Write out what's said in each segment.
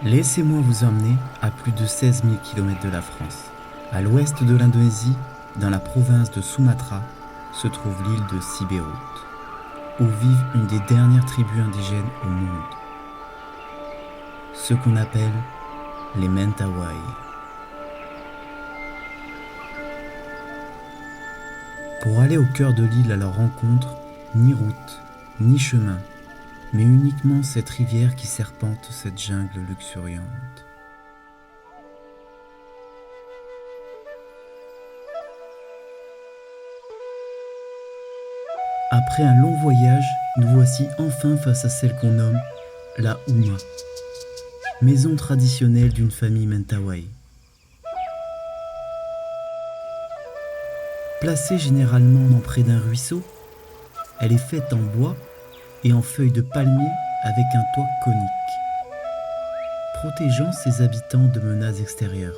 Laissez-moi vous emmener à plus de 16 000 km de la France. À l'ouest de l'Indonésie, dans la province de Sumatra, se trouve l'île de Sibérut, où vivent une des dernières tribus indigènes au monde. Ce qu'on appelle les Mentawai. Pour aller au cœur de l'île à leur rencontre, ni route, ni chemin, mais uniquement cette rivière qui serpente cette jungle luxuriante. Après un long voyage, nous voici enfin face à celle qu'on nomme la Uma, maison traditionnelle d'une famille Mentawai. Placée généralement près d'un ruisseau, elle est faite en bois et en feuilles de palmier avec un toit conique, protégeant ses habitants de menaces extérieures.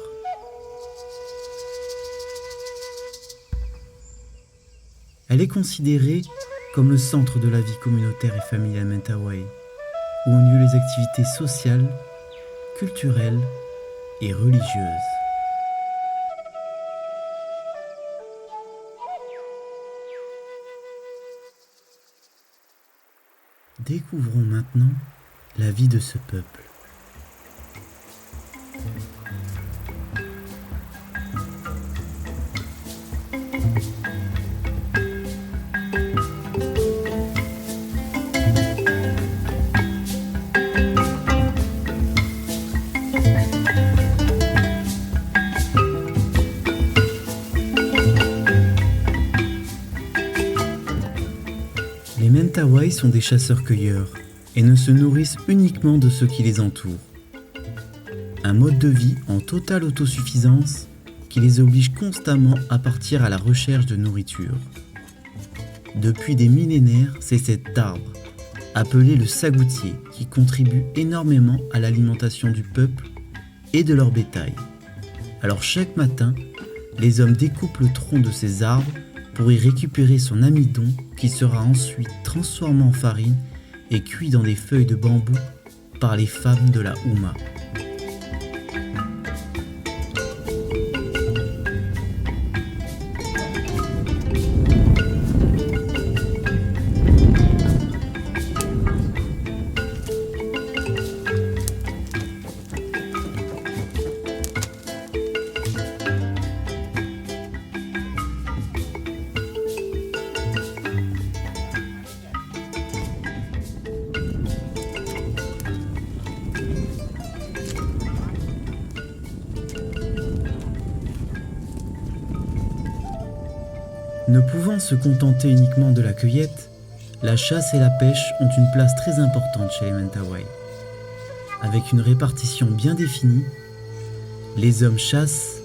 Elle est considérée comme le centre de la vie communautaire et familiale Mentawai, où ont lieu les activités sociales, culturelles et religieuses. Découvrons maintenant la vie de ce peuple. Les Mentawai sont des chasseurs-cueilleurs et ne se nourrissent uniquement de ceux qui les entourent. Un mode de vie en totale autosuffisance qui les oblige constamment à partir à la recherche de nourriture. Depuis des millénaires, c'est cet arbre, appelé le sagoutier, qui contribue énormément à l'alimentation du peuple et de leur bétail. Alors chaque matin, les hommes découpent le tronc de ces arbres pour y récupérer son amidon qui sera ensuite transformé en farine et cuit dans des feuilles de bambou par les femmes de la Uma. Ne pouvant se contenter uniquement de la cueillette, la chasse et la pêche ont une place très importante chez les Mentawai. Avec une répartition bien définie, les hommes chassent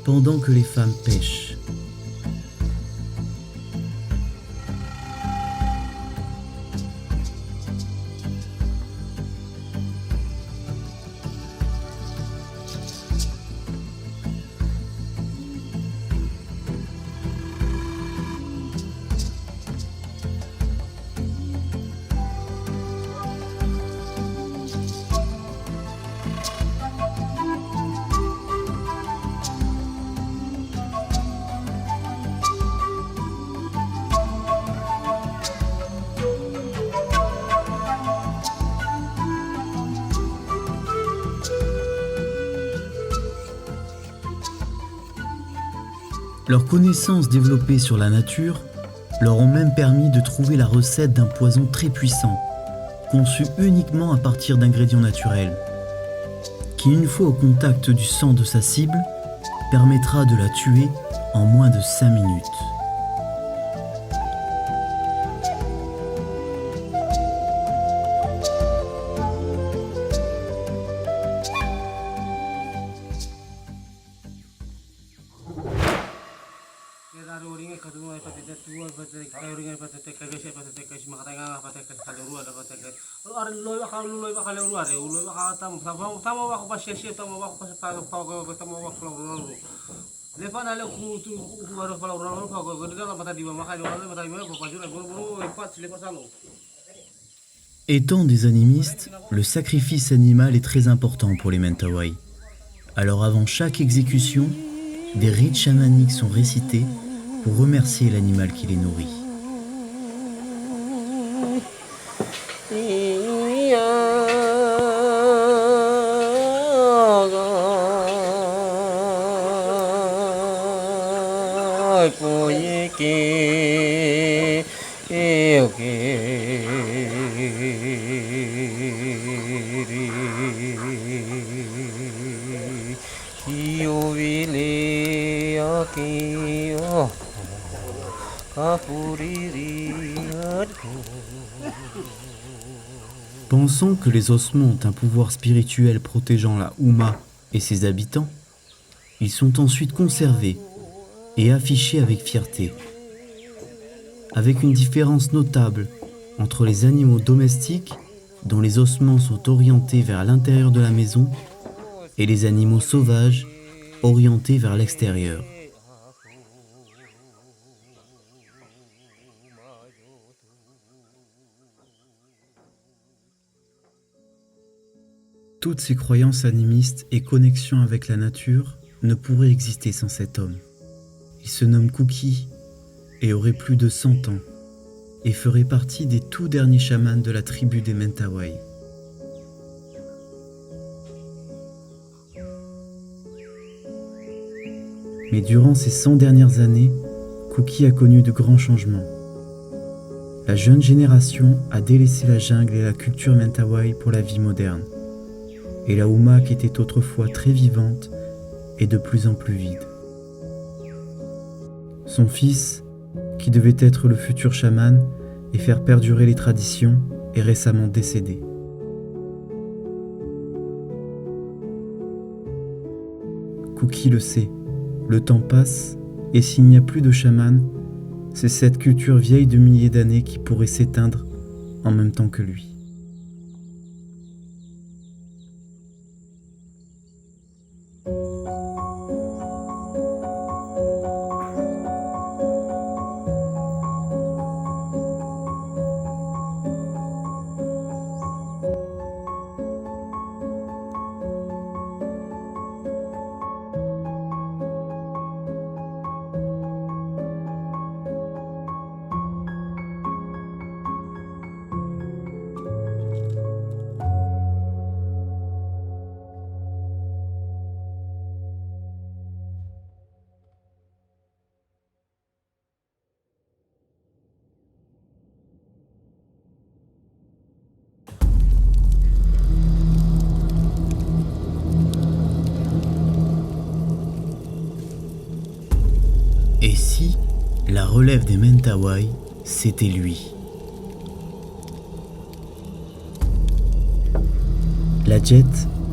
pendant que les femmes pêchent. Leurs connaissances développées sur la nature leur ont même permis de trouver la recette d'un poison très puissant, conçu uniquement à partir d'ingrédients naturels, qui une fois au contact du sang de sa cible, permettra de la tuer en moins de 5 minutes. Étant des animistes, le sacrifice animal est très important pour les Mentawai. Alors avant chaque exécution, des rites chamaniques sont récités pour remercier l'animal qui les nourrit. Pensant que les ossements ont un pouvoir spirituel protégeant la Houma et ses habitants, ils sont ensuite conservés et affichés avec fierté. Avec une différence notable entre les animaux domestiques, dont les ossements sont orientés vers l'intérieur de la maison, et les animaux sauvages, orientés vers l'extérieur. Toutes ces croyances animistes et connexions avec la nature ne pourraient exister sans cet homme. Il se nomme Kuki et aurait plus de 100 ans et ferait partie des tout derniers chamans de la tribu des Mentawai. Mais durant ces 100 dernières années, Kuki a connu de grands changements. La jeune génération a délaissé la jungle et la culture Mentawai pour la vie moderne. Et la Houma, qui était autrefois très vivante, est de plus en plus vide. Son fils, qui devait être le futur chaman et faire perdurer les traditions, est récemment décédé. Kuki le sait, le temps passe, et s'il n'y a plus de chaman, c'est cette culture vieille de milliers d'années qui pourrait s'éteindre en même temps que lui. Et si la relève des Mentawai, c'était lui? Ladjet,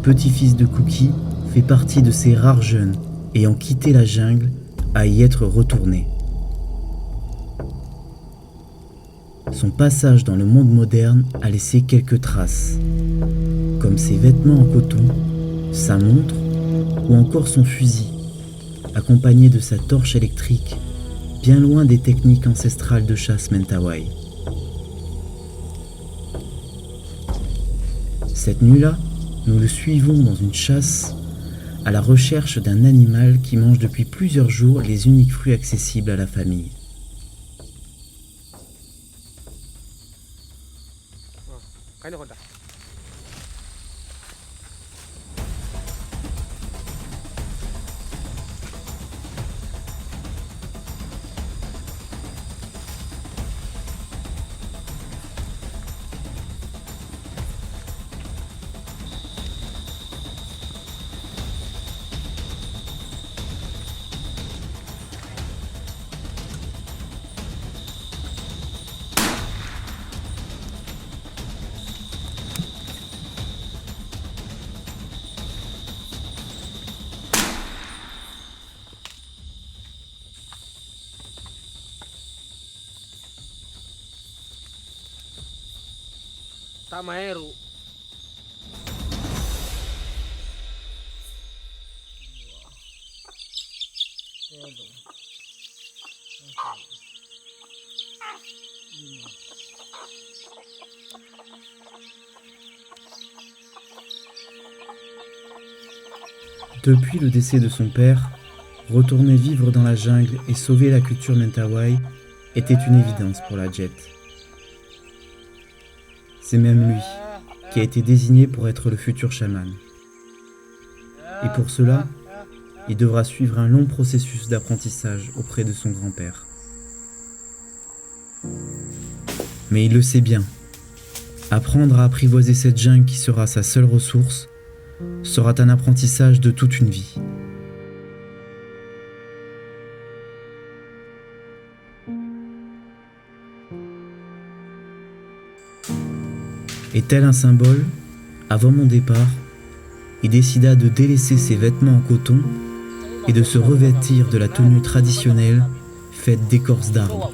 petit-fils de Kuki, fait partie de ces rares jeunes ayant quitté la jungle à y être retournés. Son passage dans le monde moderne a laissé quelques traces, comme ses vêtements en coton, sa montre ou encore son fusil, accompagné de sa torche électrique, bien loin des techniques ancestrales de chasse Mentawai. Cette nuit-là, nous le suivons dans une chasse à la recherche d'un animal qui mange depuis plusieurs jours les uniques fruits accessibles à la famille. Tamaero. Depuis le décès de son père, retourner vivre dans la jungle et sauver la culture Mentawai était une évidence pour la Jet. C'est même lui qui a été désigné pour être le futur chaman. Et pour cela, il devra suivre un long processus d'apprentissage auprès de son grand-père. Mais il le sait bien, apprendre à apprivoiser cette jungle qui sera sa seule ressource sera un apprentissage de toute une vie. Et tel un symbole, avant mon départ, il décida de délaisser ses vêtements en coton et de se revêtir de la tenue traditionnelle faite d'écorce d'arbre.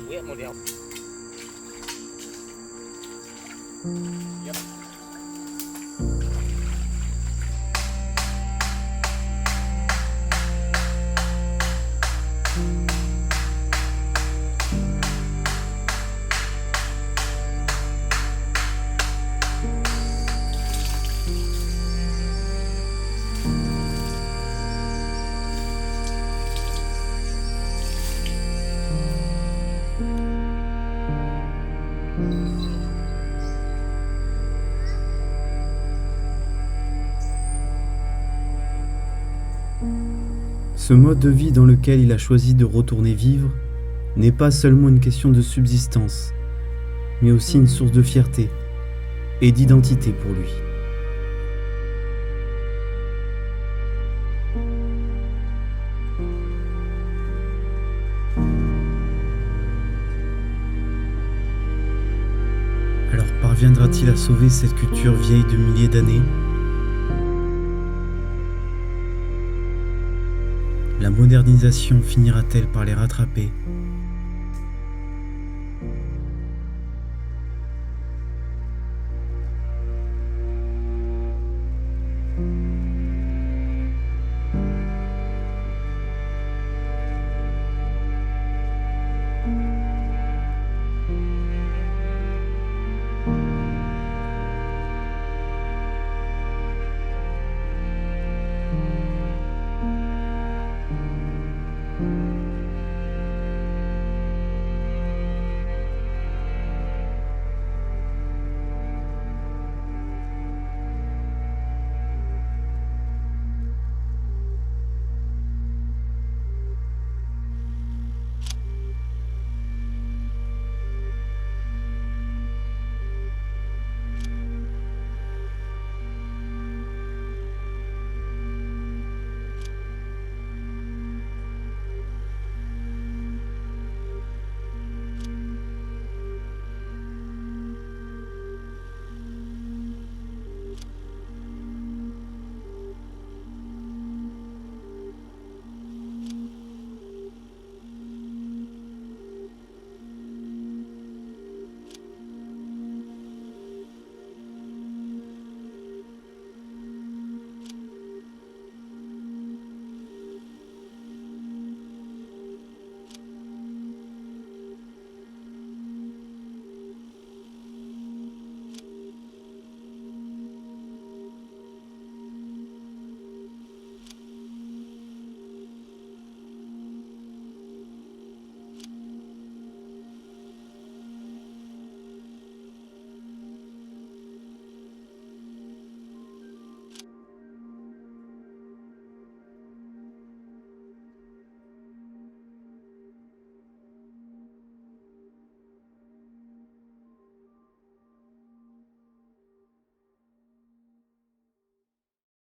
Ce mode de vie dans lequel il a choisi de retourner vivre n'est pas seulement une question de subsistance, mais aussi une source de fierté et d'identité pour lui. Alors parviendra-t-il à sauver cette culture vieille de milliers d'années ? La modernisation finira-t-elle par les rattraper